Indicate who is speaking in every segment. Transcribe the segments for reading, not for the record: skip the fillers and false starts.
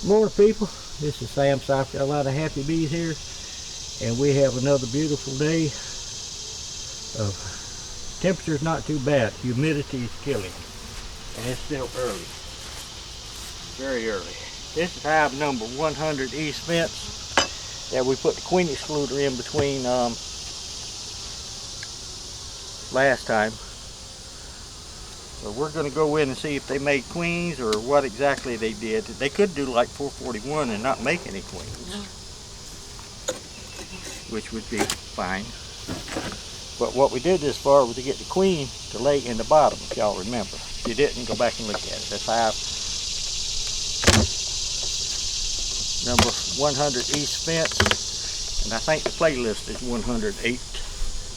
Speaker 1: Morning, people. This is Sam, South Carolina Happy Bees here, and we have another beautiful day of temperatures not too bad. Humidity is killing, and it's still early, very early. This is hive number 100 East Fence that we put the queen excluder in between last time. So we're going to go in and see if they made queens or what exactly they did. They could do like 441 and not make any queens, which would be fine. But what we did this far was to get the queen to lay in the bottom, if y'all remember. If you didn't, go back and look at it. That's hive number 100 East Fence. And I think the playlist is 108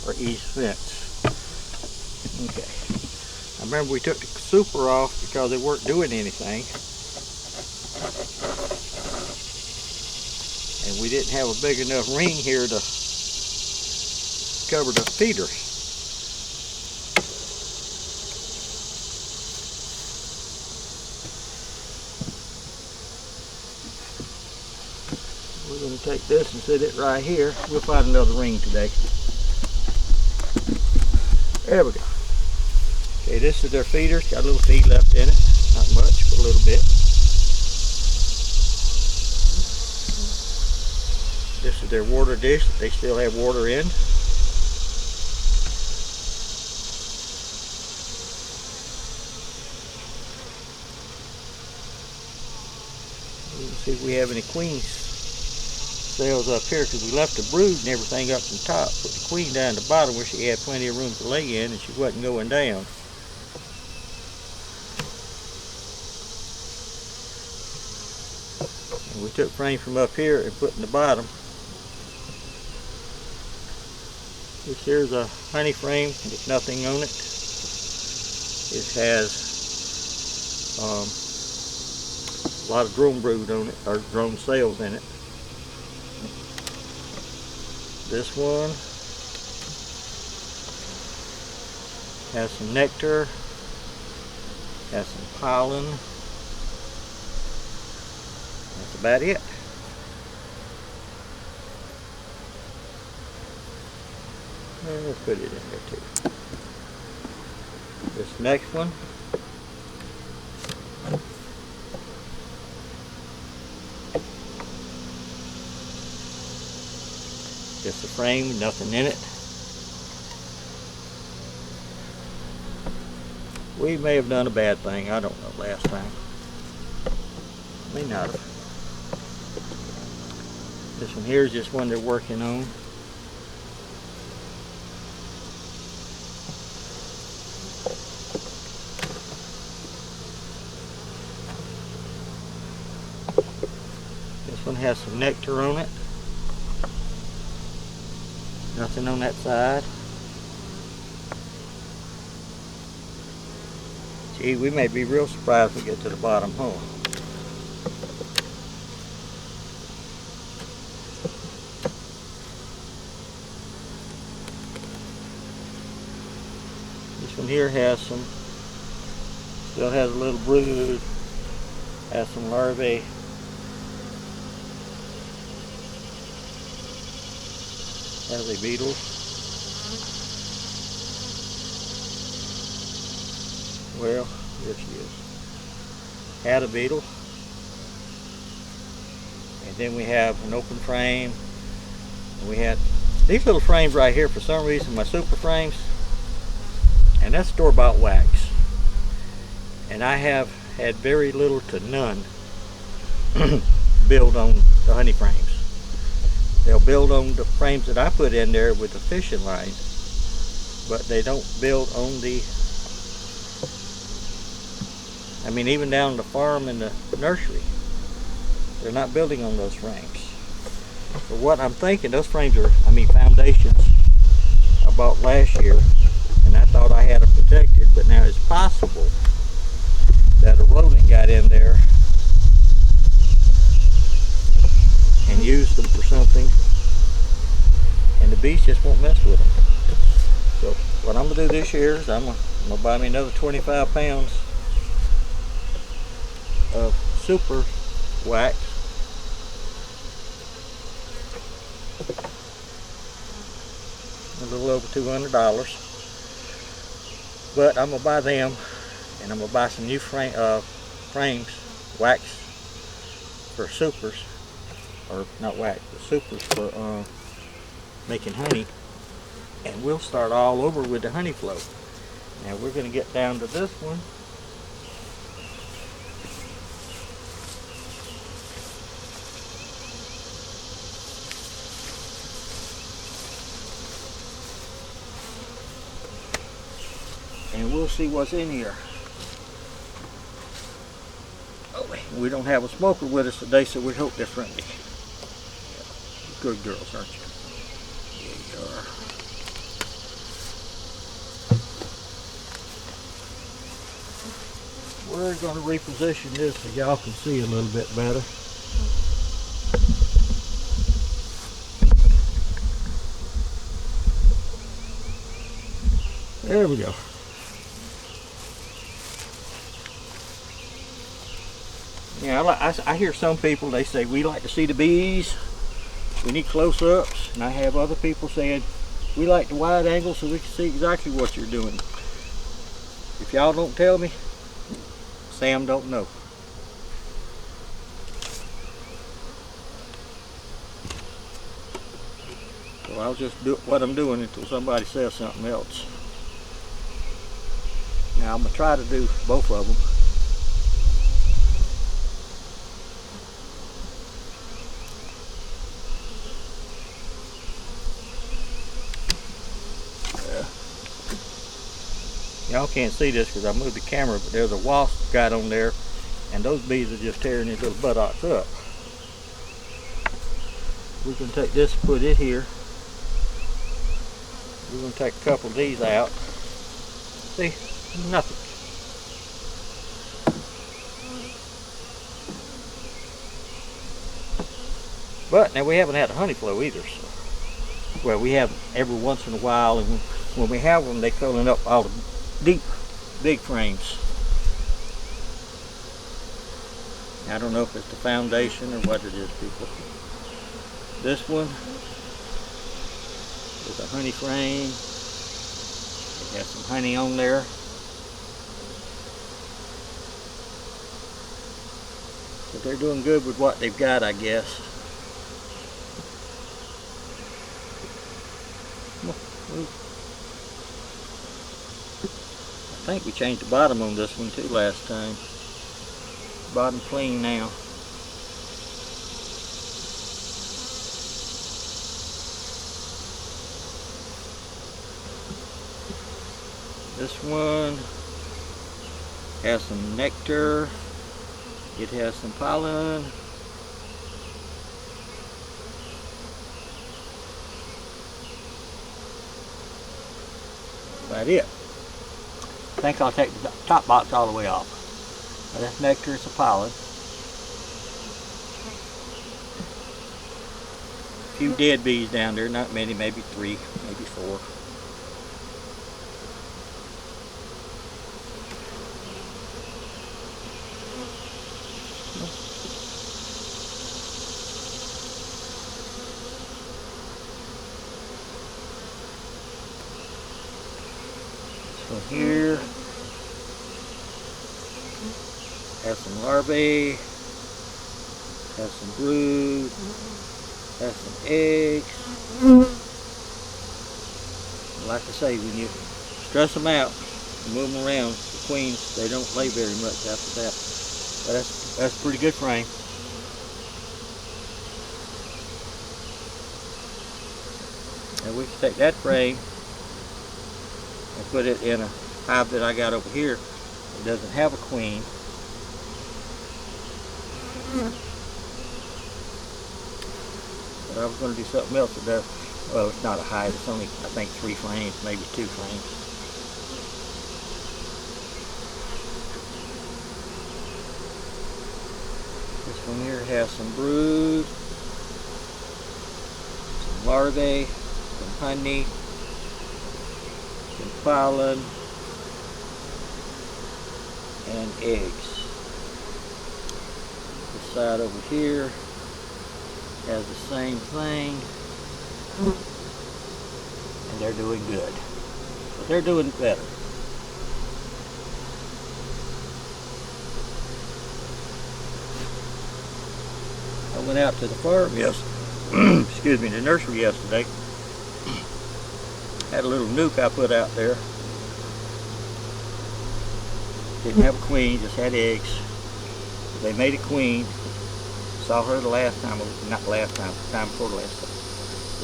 Speaker 1: or East Fence. Okay. I remember we took the super off because they weren't doing anything. And we didn't have a big enough ring here to cover the feeder. We're going to take this and set it right here. We'll find another ring today. There we go. Okay, this is their feeder. It's got a little feed left in it. Not much, but a little bit. This is their water dish that they still have water in. You can see if we have any queen cells up here because we left the brood and everything up on top. Put the queen down at the bottom where she had plenty of room to lay in and she wasn't going down. We took frame from up here and put in the bottom. This here's a honey frame with nothing on it. It has a lot of drone brood on it, or drone cells in it. This one has some nectar, has some pollen. That's about it. Let's put it in there too. This next one just a frame, nothing in it. We may have done a bad thing, I don't know, last time. May not have. This one here is just one they're working on. This one has some nectar on it. Nothing on that side. Gee, we may be real surprised when we get to the bottom hole. This one here has some, still has a little brood, has some larvae. Has a beetle. Well, there she is. Had a beetle. And then we have an open frame. And we had these little frames right here, for some reason, my super frames. And that's store-bought wax. And I have had very little to none build on the honey frames. They'll build on the frames that I put in there with the fishing line, but they don't build on the, I mean, even down the farm and the nursery, they're not building on those frames. So what I'm thinking, those frames are, I mean, foundations I bought last year, and I thought I had them protected, but now it's possible that a rodent got in there and used them for something, and the bees just won't mess with them. So what I'm going to do this year is I'm going to buy me another 25 pounds of super wax. A little over $200. But I'm gonna buy them, and I'm gonna buy some new frames, wax for supers, or not wax, but supers for making honey, and we'll start all over with the honey flow. Now we're gonna get down to this one. And we'll see what's in here. Oh, we don't have a smoker with us today, so we hope they're friendly. Good girls, aren't you? Yeah, you are. We're going to reposition this so y'all can see a little bit better. There we go. Yeah, I hear some people, they say, we like to see the bees, we need close-ups, and I have other people saying, we like the wide angle so we can see exactly what you're doing. If y'all don't tell me, Sam don't know. So I'll just do what I'm doing until somebody says something else. Now I'm going to try to do both of them. Y'all can't see this because I moved the camera, but there's a wasp got on there, and those bees are just tearing these little buttocks up. We can take this and put it here. We're going to take a couple of these out. See, nothing. But now we haven't had a honey flow either. So. Well, we have every once in a while, and when we have them, they're filling up all the deep, big frames. I don't know if it's the foundation or what it is, people. This one is a honey frame. It has some honey on there. But they're doing good with what they've got, I guess. I think we changed the bottom on this one too last time. Bottom clean now. This one has some nectar. It has some pollen. About it. I think I'll take the top box all the way off. Now that's nectar, it's a pollen. A few dead bees down there, not many, maybe 3, maybe 4. So here, has some larvae, has some brood, has some eggs. Like I say, when you stress them out and move them around, the queens, they don't lay very much after that. But that's a pretty good frame. And we can take that frame and put it in a hive that I got over here. It doesn't have a queen. But I was going to do something else that does. Well, it's not a hive. It's only, I think, 3 frames, maybe 2 frames. This one here has some brood, some larvae, some honey, some pollen, and eggs. Let's side over here has the same thing. And they're doing good. But they're doing better. I went out to the farm excuse me, the nursery yesterday. Had a little nuke I put out there. Didn't have a queen, just had eggs. They made a queen. Saw her the last time, not last time, the time before the last time,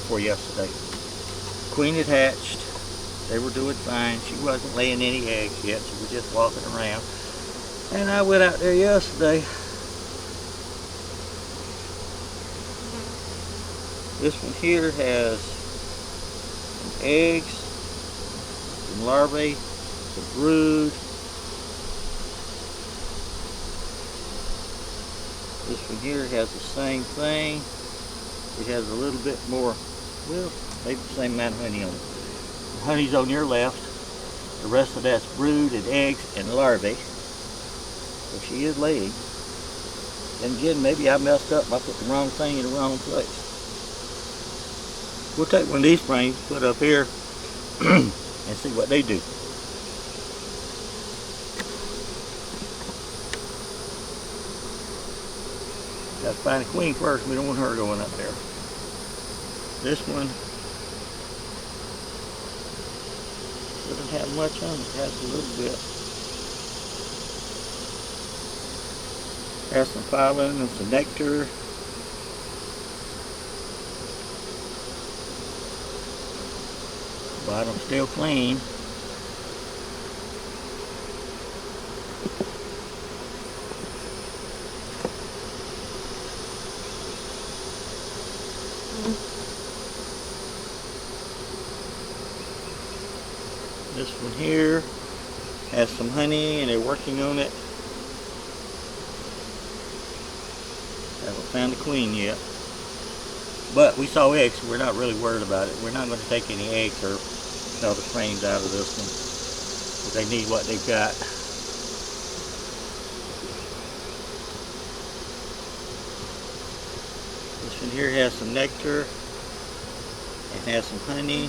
Speaker 1: before yesterday. Queen had hatched. They were doing fine. She wasn't laying any eggs yet. She was just walking around. And I went out there yesterday. This one here has some eggs, some larvae, some brood. This one here has the same thing. It has a little bit more, well, maybe the same amount of honey on it. The honey's on your left. The rest of that's brood and eggs and larvae. So she is laying. And again, maybe I messed up by putting the wrong thing in the wrong place. We'll take one of these frames, put it up here, and see what they do. Got to find a queen first. We don't want her going up there. This one doesn't have much on it. It has a little bit. Has some pollen and some nectar. Bottom's still clean. This one here has some honey and they're working on it. Haven't found a queen yet. But we saw eggs, so we're not really worried about it. We're not going to take any eggs or other frames out of this one. Because they need what they've got. This one here has some nectar and has some honey.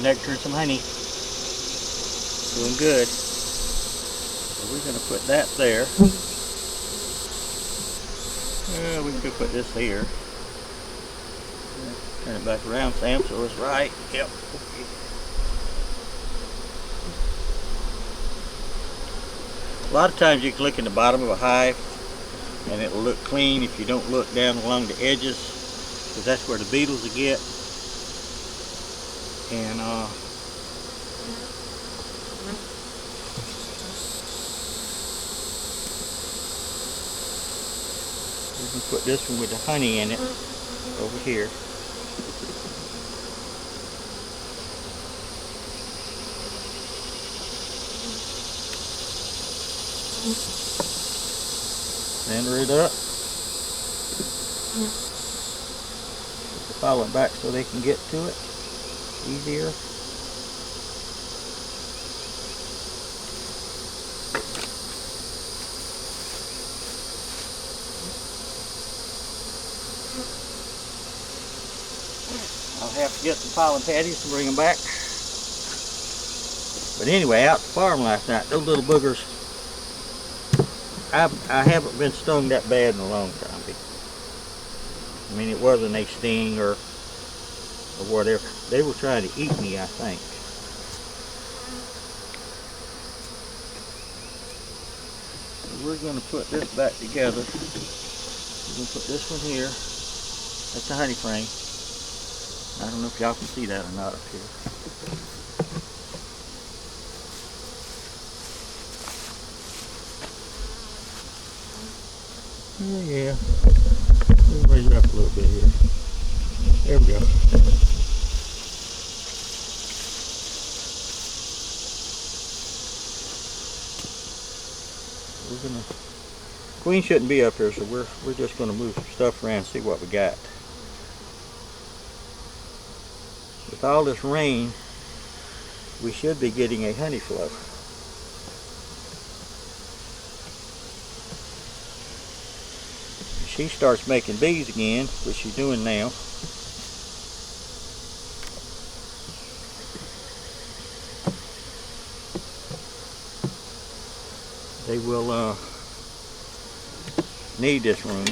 Speaker 1: Nectar and some honey. Doing good. So we're going to put that there. We could put this here. Turn it back around, Sam, so it's right. Yep. A lot of times you can look in the bottom of a hive and it'll look clean if you don't look down along the edges, because that's where the beetles will get. And we can put this one with the honey in it over here. Center it up. Put the pollen back so they can get to it easier. I'll have to get some pollen patties to bring them back. But anyway, out at the farm last night, those little boogers, I haven't been stung that bad in a long time. I mean, it wasn't a sting or whatever. They were trying to eat me, I think. So we're going to put this back together. We're going to put this one here. That's a honey frame. I don't know if y'all can see that or not up here. Oh yeah. Let me raise it up a little bit here. There we go. We're gonna, queen shouldn't be up here, so we're just gonna move some stuff around and see what we got. With all this rain, we should be getting a honey flow. she starts making bees again, which she's doing now, they will need this room.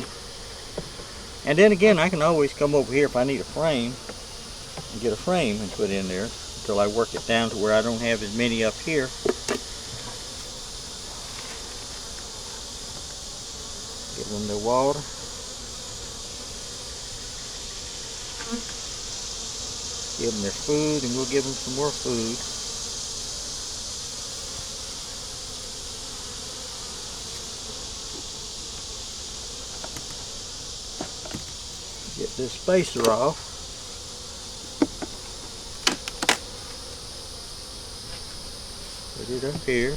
Speaker 1: And then again, I can always come over here if I need a frame and get a frame and put in there until I work it down to where I don't have as many up here. Give them their water. Give them their food, and we'll give them some more food. Get this spacer off. Put it up here.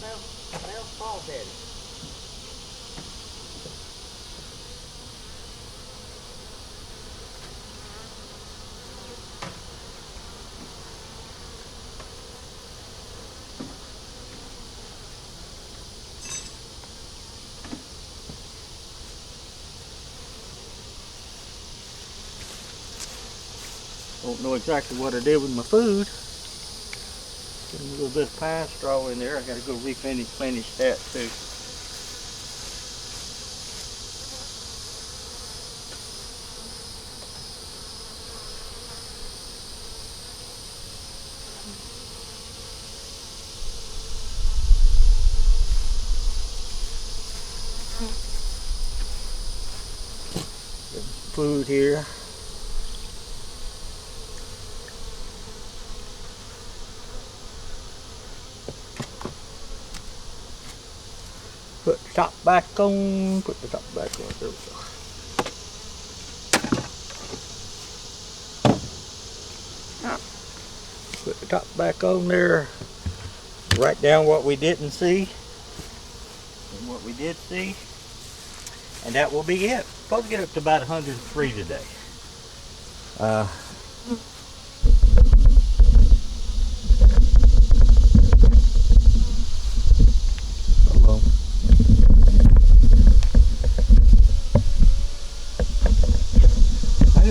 Speaker 1: Now Paul Daddy. Don't know exactly what I did with my food. Get a little bit of pine straw in there. I gotta go replenish that too. Get some food here. Put the top back on. Put the top back on. There we go. Put the top back on there. Write down what we didn't see and what we did see. And that will be it. Supposed to get up to about 103 today.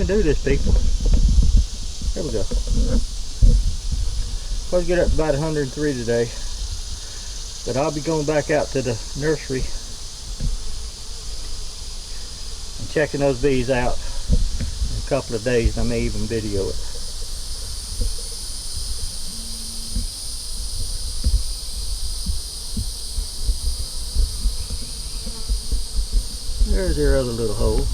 Speaker 1: Do this, people. There we go. Supposed to get up to about 103 today, but I'll be going back out to the nursery and checking those bees out in a couple of days. I may even video it. There's their other little hole.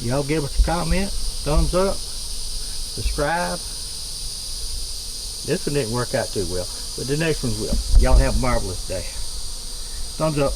Speaker 1: Y'all give us a comment, thumbs up, subscribe. This one didn't work out too well, but the next one will. Y'all have a marvelous day. Thumbs up.